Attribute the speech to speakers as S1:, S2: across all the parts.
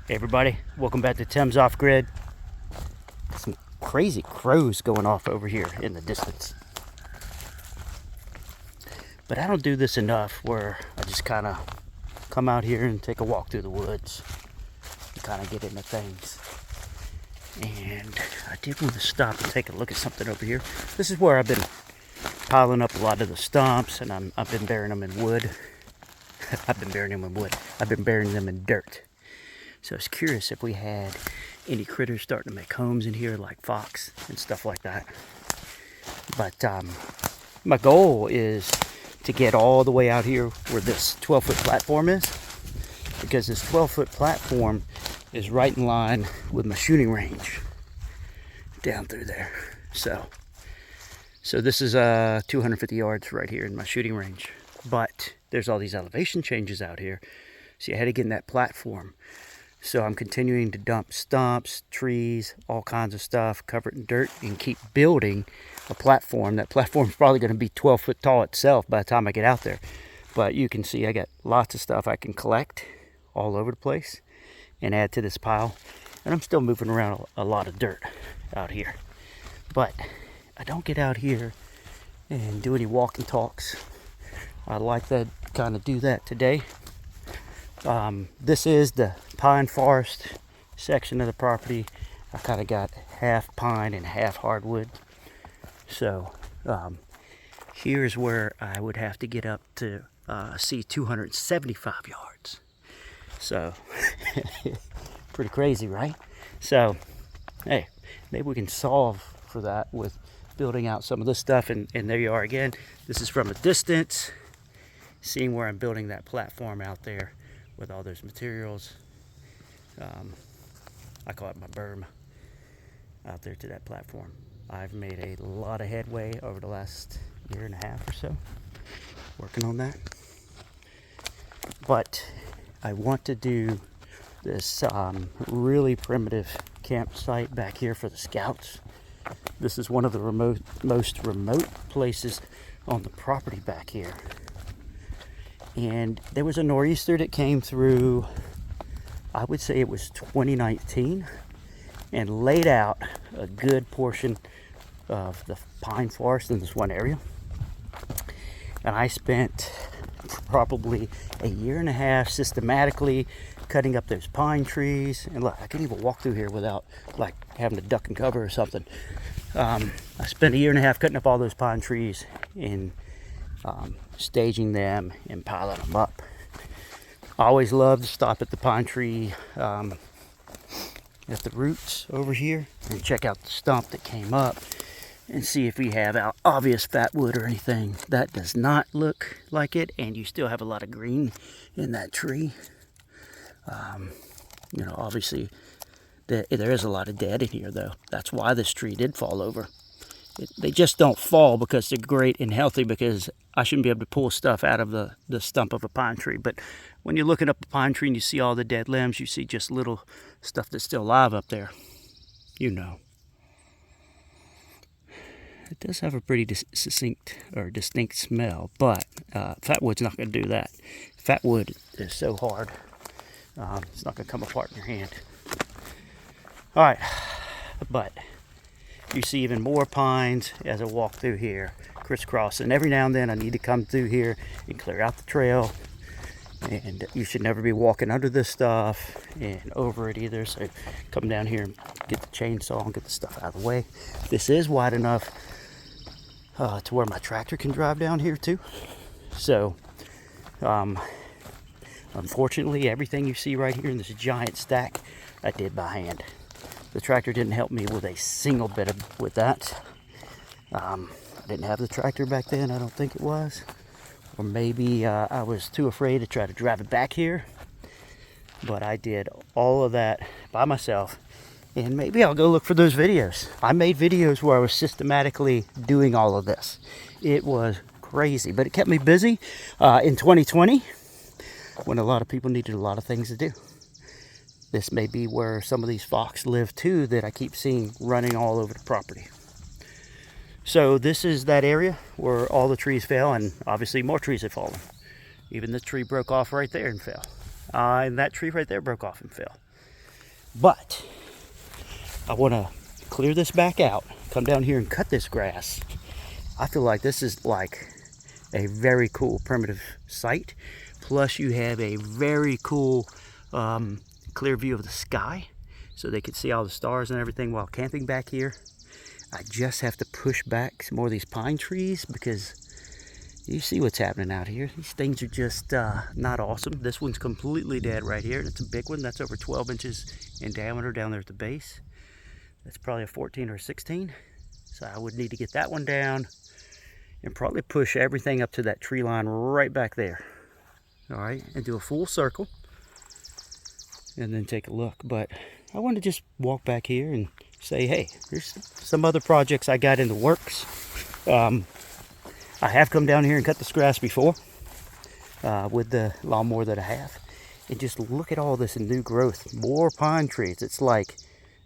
S1: Hey everybody, welcome back to Temz Offgrid. Some crazy crows going off over here in the distance. But I don't do this enough where I just kind of come out here and take a walk through the woods and kind of get into things. And I did want to stop and take a look at something over here. This is where I've been piling up a lot of the stumps, and I've been burying them in wood. I've been burying them in wood. I've been burying them in dirt. So I was curious if we had any critters starting to make homes in here, like fox and stuff like that. But my goal is to get all the way out here where this 12-foot platform is, because this 12-foot platform is right in line with my shooting range down through there. So this is 250 yards right here in my shooting range. But there's all these elevation changes out here, so you had to get in that platform. So I'm continuing to dump stumps, trees, all kinds of stuff, cover it in dirt, and keep building a platform. That platform's probably going to be 12 foot tall itself by the time I get out there. But you can see I got lots of stuff I can collect all over the place and add to this pile. And I'm still moving around a lot of dirt out here. But I don't get out here and do any walking talks. I'd like to kind of do that today. This is the pine forest section of the property. I kind of got half pine and half hardwood. So here's where I would have to get up to see 275 yards. So pretty crazy, right? So hey, maybe we can solve for that with building out some of this stuff. And there you are again. This is from a distance, seeing where I'm building that platform out there with all those materials. I call it my berm out there to that platform. I've made a lot of headway over the last year and a half or so working on that. But I want to do this really primitive campsite back here for the scouts. This is one of the most remote places on the property back here. And there was a nor'easter that came through, I would say it was 2019, and laid out a good portion of the pine forest in this one area. And I spent probably a year and a half systematically cutting up those pine trees. And look, I can't even walk through here without like having to duck and cover or something. I spent a year and a half cutting up all those pine trees and staging them and piling them up. I always love to stop at the pine tree at the roots over here and check out the stump that came up and see if we have obvious fat wood or anything. That does not look like it, and you still have a lot of green in that tree. Obviously there is a lot of dead in here though. That's why this tree did fall over. They just don't fall because they're great and healthy, because I shouldn't be able to pull stuff out of the stump of a pine tree. But when you're looking up a pine tree and you see all the dead limbs, you see just little stuff that's still alive up there. You know. It does have a pretty distinct smell, but fat wood's not going to do that. Fat wood is so hard. It's not going to come apart in your hand. All right, but you see even more pines as I walk through here, crisscross. And every now and then I need to come through here and clear out the trail. And you should never be walking under this stuff and over it either. So come down here and get the chainsaw and get the stuff out of the way. This is wide enough to where my tractor can drive down here too. So unfortunately, everything you see right here in this giant stack, I did by hand. The tractor didn't help me with a single bit with that. I didn't have the tractor back then, I don't think it was. Or maybe I was too afraid to try to drive it back here. But I did all of that by myself. And maybe I'll go look for those videos. I made videos where I was systematically doing all of this. It was crazy, but it kept me busy in 2020 when a lot of people needed a lot of things to do. This may be where some of these fox live too, that I keep seeing running all over the property. So this is that area where all the trees fell, and obviously more trees have fallen. Even this tree broke off right there and fell. And that tree right there broke off and fell. But I want to clear this back out, come down here and cut this grass. I feel like this is like a very cool primitive site. Plus you have a very cool clear view of the sky, so they could see all the stars and everything while camping back here. I just have to push back some more of these pine trees because you see what's happening out here. These things are just not awesome. This one's completely dead right here. It's a big one. That's over 12 inches in diameter down there at the base. That's probably a 14 or a 16. So I would need to get that one down and probably push everything up to that tree line right back there. All right, and do a full circle and then take a look. But I want to just walk back here and say, hey, here's some other projects I got in the works. I have come down here and cut this grass before with the lawnmower that I have. And just look at all this new growth, more pine trees. It's like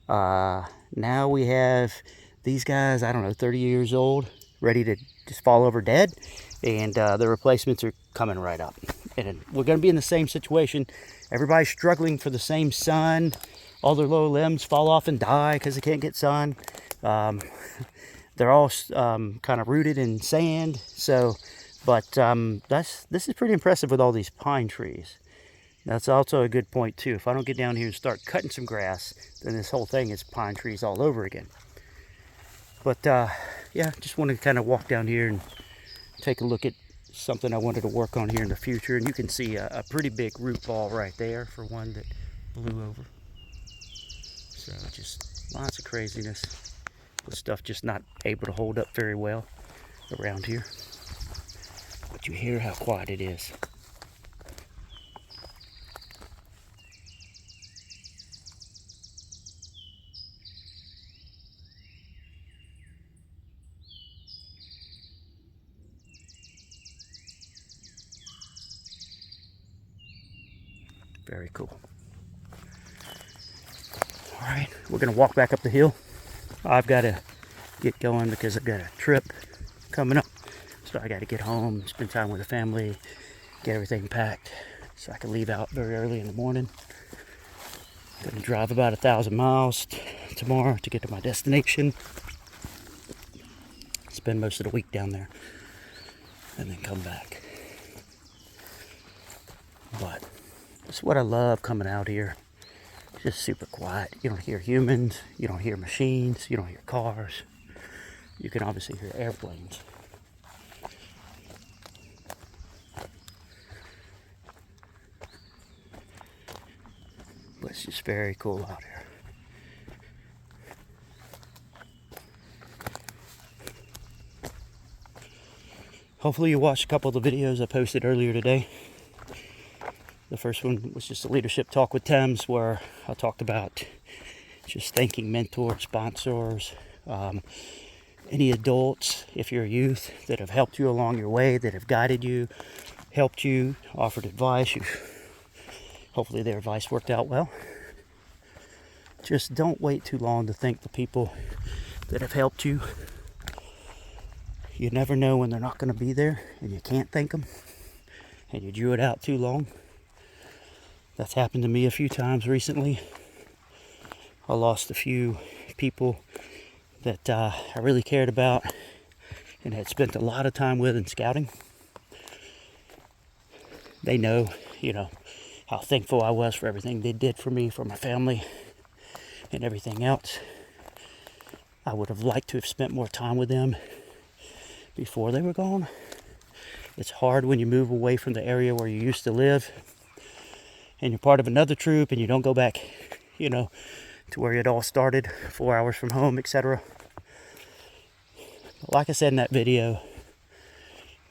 S1: now we have these guys, I don't know, 30 years old, ready to just fall over dead. And the replacements are coming right up. And we're going to be in the same situation. Everybody's struggling for the same sun. All their lower limbs fall off and die because they can't get sun. They're all kind of rooted in sand. So, but this is pretty impressive with all these pine trees. That's also a good point too. If I don't get down here and start cutting some grass, then this whole thing is pine trees all over again. But yeah, just wanted to kind of walk down here and take a look at something I wanted to work on here in the future. And you can see a pretty big root ball right there for one that blew over. So just lots of craziness. The stuff just not able to hold up very well around here. But you hear how quiet it is. Very cool. All right, we're gonna walk back up the hill. I've got to get going because I've got a trip coming up. So I got to get home, spend time with the family, get everything packed so I can leave out very early in the morning. Gonna drive about 1,000 miles tomorrow to get to my destination. Spend most of the week down there and then come back. But it's what I love coming out here. It's just super quiet. You don't hear humans, you don't hear machines, you don't hear cars. You can obviously hear airplanes. But it's just very cool out here. Hopefully you watched a couple of the videos I posted earlier today. The first one was just a leadership talk with Temz, where I talked about just thanking mentors, sponsors, any adults, if you're a youth, that have helped you along your way, that have guided you, helped you, offered advice. Hopefully their advice worked out well. Just don't wait too long to thank the people that have helped you. You never know when they're not going to be there, and you can't thank them, and you drew it out too long. That's happened to me a few times recently. I lost a few people that I really cared about and had spent a lot of time with in scouting. They know, how thankful I was for everything they did for me, for my family, and everything else. I would have liked to have spent more time with them before they were gone. It's hard when you move away from the area where you used to live and you're part of another troop and you don't go back, to where it all started, 4 hours from home, etc. Like I said in that video,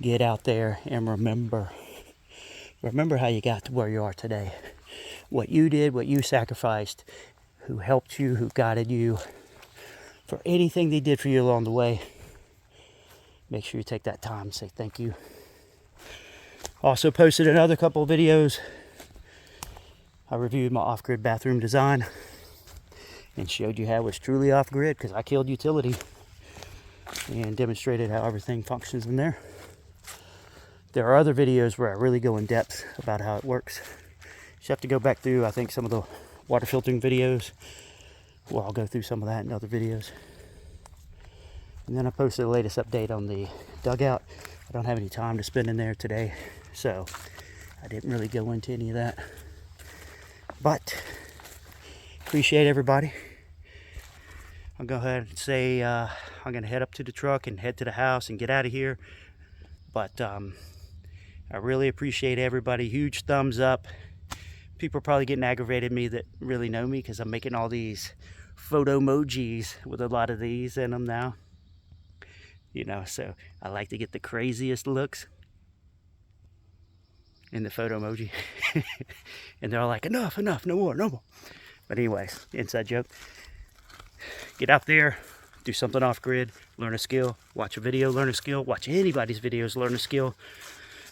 S1: get out there and remember how you got to where you are today. What you did, what you sacrificed, who helped you, who guided you, for anything they did for you along the way. Make sure you take that time and say thank you. Also posted another couple of videos. I reviewed my off-grid bathroom design and showed you how it was truly off-grid, because I killed utility and demonstrated how everything functions in there. There are other videos where I really go in depth about how it works. You have to go back through, I think, some of the water filtering videos. Well, I'll go through some of that in other videos. And then I posted the latest update on the dugout. I don't have any time to spend in there today, so I didn't really go into any of that. But appreciate everybody. I'll go ahead and say I'm going to head up to the truck and head to the house and get out of here. But I really appreciate everybody. Huge thumbs up. People are probably getting aggravated at me that really know me because I'm making all these photo emojis with a lot of these in them now. You know, so I like to get the craziest looks in the photo emoji. And they're all like, enough, no more. But anyways, inside joke. Get out there, do something off grid, learn a skill, watch a video, learn a skill, watch anybody's videos, learn a skill.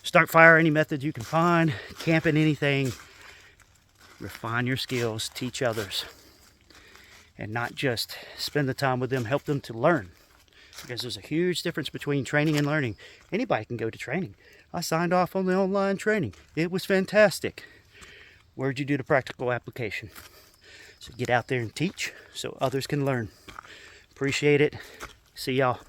S1: Start fire any method you can find, camping anything. Refine your skills, teach others. And not just spend the time with them, help them to learn. Because there's a huge difference between training and learning. Anybody can go to training. I signed off on the online training. It was fantastic. Where'd you do the practical application? So get out there and teach so others can learn. Appreciate it. See y'all.